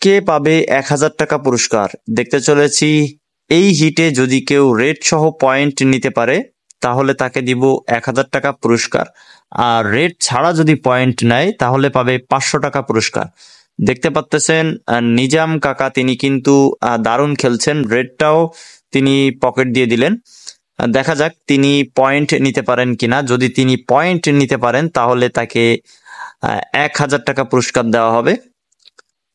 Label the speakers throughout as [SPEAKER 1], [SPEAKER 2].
[SPEAKER 1] কে পাবে 1000 টাকা পুরস্কার? দেখতে চলেছি। এই হিটে যদি কেউ রেড সহ পয়েন্ট নিতে পারে তাহলে তাকে দিব 1000 টাকা পুরস্কার, আর রেড ছাড়া যদি পয়েন্ট নেয় তাহলে পাবে 500 টাকা পুরস্কার। দেখতে পাচ্তেছেন নিজাম কাকা তিনি কিন্তু দারুণ খেলছেন, রেডটাও তিনি পকেট দিয়ে দিলেন। দেখা যাক তিনি পয়েন্ট নিতে পারেন কিনা। যদি তিনি পয়েন্ট নিতে পারেন তাহলে তাকে 1000 টাকা পুরস্কার দেওয়া হবে।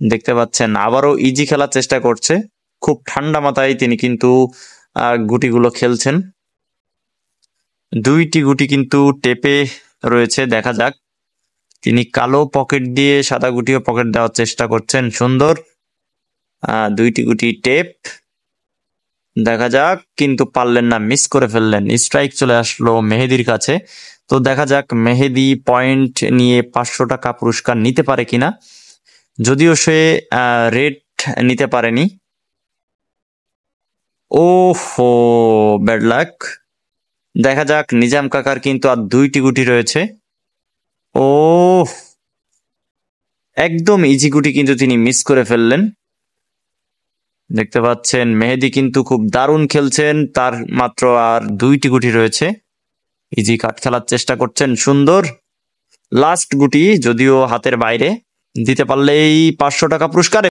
[SPEAKER 1] দেখতে পাচ্ছেন আবারও ইজি খেলার চেষ্টা করছে, খুব ঠান্ডা মাথায় তিনি কিন্তু গুটিগুলো খেলছেন। দুইটি গুটি কিন্তু টেপে রয়েছে, দেখা যাক। তিনি কালো পকেট দিয়ে সাদা গুটিও পকেট দেওয়ার চেষ্টা করছেন, সুন্দর। দুইটি গুটি টেপ, দেখা যাক, কিন্তু পারলেন না, মিস করে ফেললেন। স্ট্রাইক চলে আসলো মেহেদির কাছে। তো দেখা যাক মেহেদি পয়েন্ট নিয়ে 500 টাকা পুরস্কার নিতে পারে কিনা, যদিও সে রেড নিতে পারেনি। ওহো, ব্যাড লাক। দেখা যাক নিজাম কাকার কিন্তু আর দুইটি গুটি রয়েছে। ও, একদম ইজি গুটি কিন্তু তিনি মিস করে ফেললেন। দেখতে পাচ্ছেন মেহেদি কিন্তু খুব দারুণ খেলছেন, তার মাত্র আর দুইটি গুটি রয়েছে। ইজি কাট খেলার চেষ্টা করছেন, সুন্দর। লাস্ট গুটি যদিও হাতের বাইরে, দিতে পারলেই 500 টাকা পুরস্কার।